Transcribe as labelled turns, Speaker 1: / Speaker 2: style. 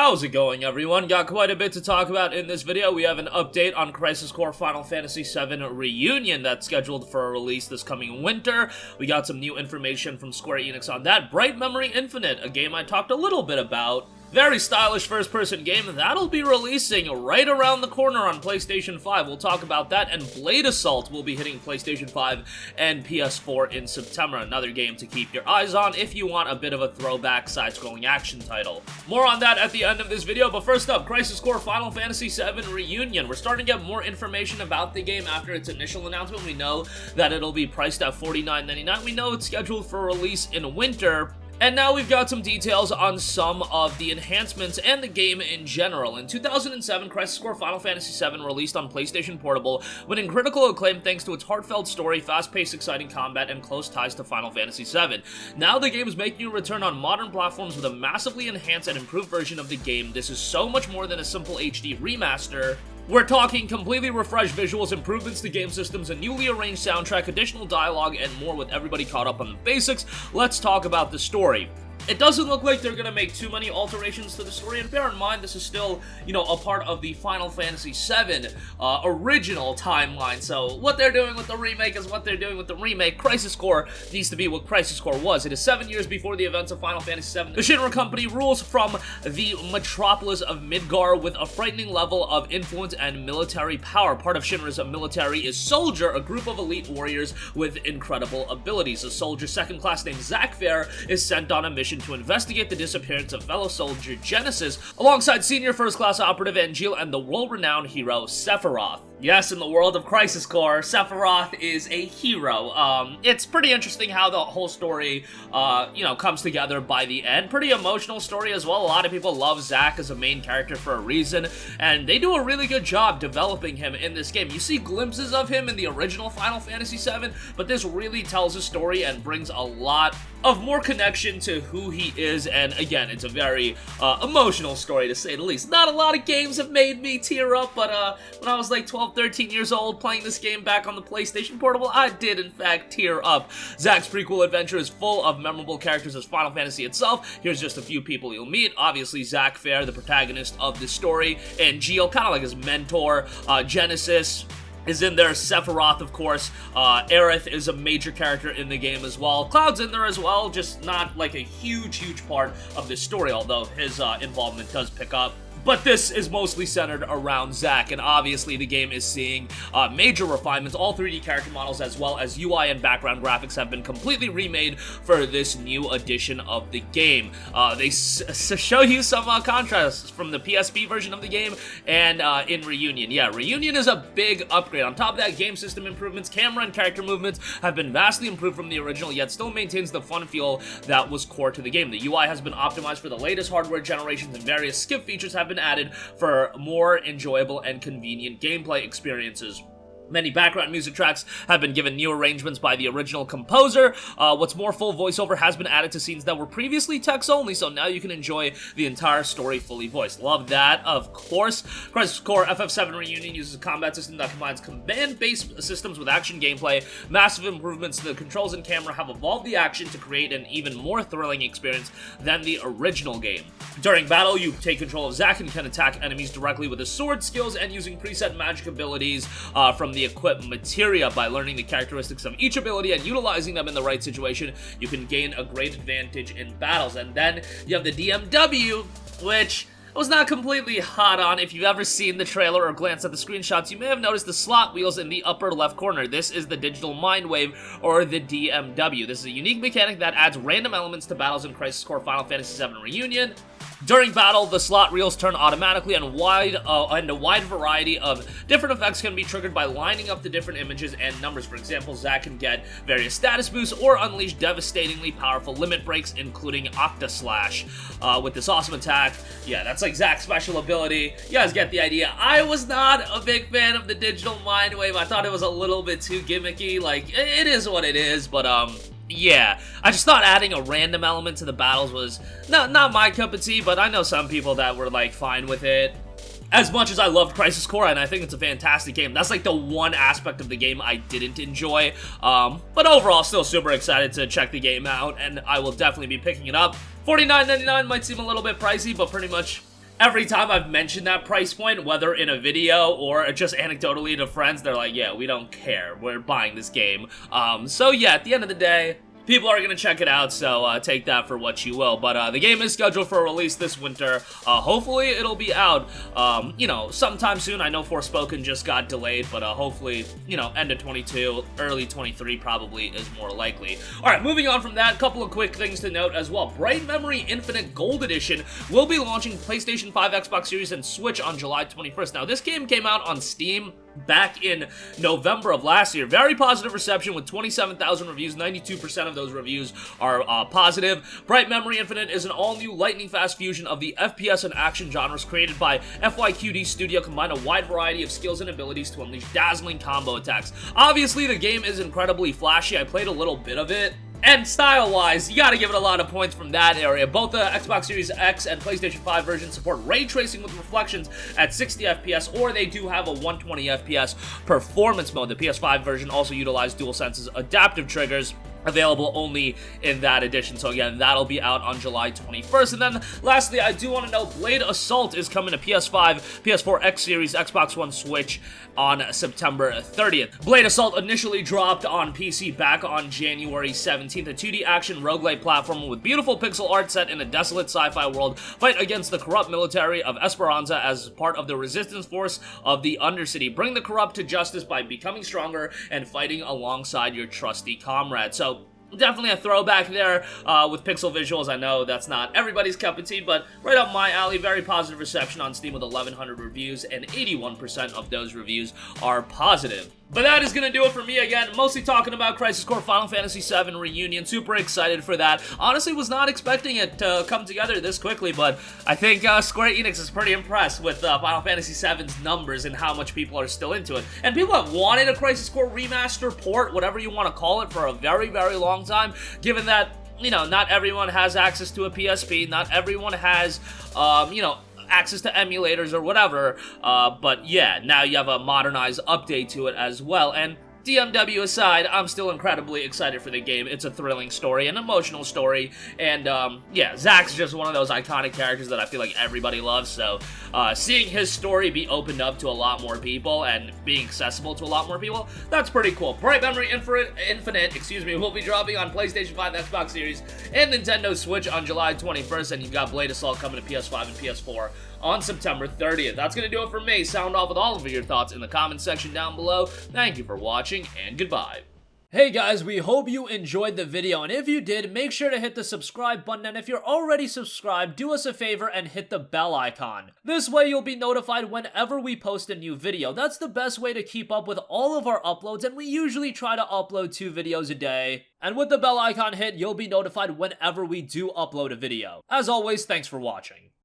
Speaker 1: How's it going, everyone? Got quite a bit to talk about in this video. We have an update on Crisis Core Final Fantasy VII Reunion that's scheduled for a release this coming winter. We got some new information from Square Enix on that. Bright Memory Infinite, a game I talked a little bit about. Very stylish first-person game that'll be releasing right around the corner on PlayStation 5. We'll talk about that, and Blade Assault will be hitting PlayStation 5 and PS4 in September. Another game to keep your eyes on if you want a bit of a throwback side-scrolling action title. More on that at the end of this video, but first up, Crisis Core Final Fantasy VII Reunion. We're starting to get more information about the game after its initial announcement. We know that it'll be priced at $49.99. We know it's scheduled for release in winter. And now we've got some details on some of the enhancements and the game in general. In 2007, Crisis Core Final Fantasy VII released on PlayStation Portable, winning critical acclaim thanks to its heartfelt story, fast-paced, exciting combat, and close ties to Final Fantasy VII. Now the game is making a return on modern platforms with a massively enhanced and improved version of the game. This is so much more than a simple HD remaster. We're talking completely refreshed visuals, improvements to game systems, a newly arranged soundtrack, additional dialogue, and more. With everybody caught up on the basics, let's talk about the story. It doesn't look like they're gonna make too many alterations to the story, and bear in mind, this is still, a part of the Final Fantasy VII original timeline, so what they're doing with the remake is what they're doing with the remake. Crisis Core needs to be what Crisis Core was. It is 7 years before the events of Final Fantasy VII. The Shinra Company rules from the metropolis of Midgar with a frightening level of influence and military power. Part of Shinra's military is Soldier, a group of elite warriors with incredible abilities. A soldier second class named Zack Fair is sent on a mission to investigate the disappearance of fellow soldier Genesis, alongside senior first-class operative Angeal and the world-renowned hero Sephiroth. Yes, in the world of Crisis Core, Sephiroth is a hero. It's pretty interesting how the whole story, comes together by the end. Pretty emotional story as well. A lot of people love Zack as a main character for a reason, and they do a really good job developing him in this game. You see glimpses of him in the original Final Fantasy VII, but this really tells a story and brings a lot of more connection to who he is, and again, it's a very emotional story to say the least. Not a lot of games have made me tear up, but when I was like 12, 13 years old playing this game back on the PlayStation Portable, I did in fact tear up. Zack's prequel adventure is full of memorable characters as Final Fantasy itself. Here's just a few people you'll meet. Obviously, Zack Fair, the protagonist of the story, and Angeal, kind of like his mentor. Genesis is in there, Sephiroth, of course. Aerith is a major character in the game as well. Cloud's in there as well, just not like a huge part of this story, although his involvement does pick up. But this is mostly centered around Zack, and obviously the game is seeing major refinements. All 3D character models as well as UI and background graphics have been completely remade for this new edition of the game. They show you some contrasts from the PSP version of the game and in Reunion. Yeah, Reunion is a big upgrade. On top of that, game system improvements, camera and character movements have been vastly improved from the original, yet still maintains the fun feel that was core to the game. The UI has been optimized for the latest hardware generations, and various skip features have been added for more enjoyable and convenient gameplay experiences. Many background music tracks have been given new arrangements by the original composer. What's more, full voiceover has been added to scenes that were previously text-only, so now you can enjoy the entire story fully voiced. Love that, of course. Crisis Core FF7 Reunion uses a combat system that combines command-based systems with action gameplay. Massive improvements to the controls and camera have evolved the action to create an even more thrilling experience than the original game. During battle, you take control of Zack and can attack enemies directly with his sword skills and using preset magic abilities from the equipped materia. By learning the characteristics of each ability and utilizing them in the right situation, you can gain a great advantage in battles. And then you have the DMW, which I was not completely hot on. If you've ever seen the trailer or glanced at the screenshots, you may have noticed the slot wheels in the upper left corner. This is the Digital Mind Wave, or the DMW. This is a unique mechanic that adds random elements to battles in Crisis Core Final Fantasy VII Reunion. During battle, the slot reels turn automatically, and a wide variety of different effects can be triggered by lining up the different images and numbers. For example, Zack can get various status boosts or unleash devastatingly powerful limit breaks, including Octa Slash. With this awesome attack, yeah, that's like Zack's special ability. You guys get the idea. I was not a big fan of the Digital Mind Wave. I thought it was a little bit too gimmicky. Like, it is what it is, but yeah, I just thought adding a random element to the battles was not my cup of tea, but I know some people that were, like, fine with it. As much as I loved Crisis Core, and I think it's a fantastic game, that's, like, the one aspect of the game I didn't enjoy. But overall, still super excited to check the game out, and I will definitely be picking it up. $49.99 might seem a little bit pricey, but pretty much every time I've mentioned that price point, whether in a video or just anecdotally to friends, they're like, yeah, we don't care, we're buying this game. So yeah, at the end of the day, people are gonna check it out, so take that for what you will. But the game is scheduled for a release this winter. Hopefully it'll be out, you know, sometime soon. I know Forspoken just got delayed, but hopefully, you know, end of 22, early 23 probably is more likely. Alright, moving on from that, couple of quick things to note as well. Bright Memory Infinite Gold Edition will be launching PlayStation 5, Xbox Series, and Switch on July 21st. Now, this game came out on Steam back in November of last year. Very positive reception with 27,000 reviews. 92% of those reviews are positive. Bright Memory Infinite is an all-new lightning-fast fusion of the FPS and action genres created by FYQD Studio, combine a wide variety of skills and abilities to unleash dazzling combo attacks. Obviously, the game is incredibly flashy. I played a little bit of it. And style-wise, you gotta give it a lot of points from that area. Both the Xbox Series X and PlayStation 5 versions support ray tracing with reflections at 60 FPS, or they do have a 120 FPS performance mode. The PS5 version also utilized DualSense's adaptive triggers, available only in that edition. So again, that'll be out on July 21st. And then lastly, I do want to note Blade Assault is coming to PS5, PS4, X Series, Xbox One, Switch on September 30th. Blade Assault initially dropped on PC back on January 17th, a 2D action roguelite platformer with beautiful pixel art set in a desolate sci-fi world. Fight against the corrupt military of Esperanza as part of the resistance force of the Undercity. Bring the corrupt to justice by becoming stronger and fighting alongside your trusty comrade. So definitely a throwback there with pixel visuals. I know that's not everybody's cup of tea, but right up my alley. Very positive reception on Steam with 1,100 reviews, and 81% of those reviews are positive. But that is going to do it for me again, mostly talking about Crisis Core Final Fantasy VII Reunion. Super excited for that. Honestly, was not expecting it to come together this quickly, but I think Square Enix is pretty impressed with Final Fantasy VII's numbers and how much people are still into it. And people have wanted a Crisis Core remaster, port, whatever you want to call it, for a very, very long time, given that, you know, not everyone has access to a PSP, not everyone has, you know, access to emulators or whatever, but yeah, now you have a modernized update to it as well. And DMW aside, I'm still incredibly excited for the game. It's a thrilling story, an emotional story, and yeah, Zack's just one of those iconic characters that I feel like everybody loves, so seeing his story be opened up to a lot more people and being accessible to a lot more people, that's pretty cool. Bright Memory Infinite, excuse me, will be dropping on PlayStation 5, Xbox Series, and Nintendo Switch on July 21st, and you've got Blade Assault coming to PS5 and PS4 on September 30th. That's going to do it for me. Sound off with all of your thoughts in the comment section down below. Thank you for watching, and goodbye. Hey guys, we hope you enjoyed the video, and if you did, make sure to hit the subscribe button, and if you're already subscribed, do us a favor and hit the bell icon. This way you'll be notified whenever we post a new video. That's the best way to keep up with all of our uploads, and we usually try to upload 2 videos a day. And with the bell icon hit, you'll be notified whenever we do upload a video. As always, thanks for watching.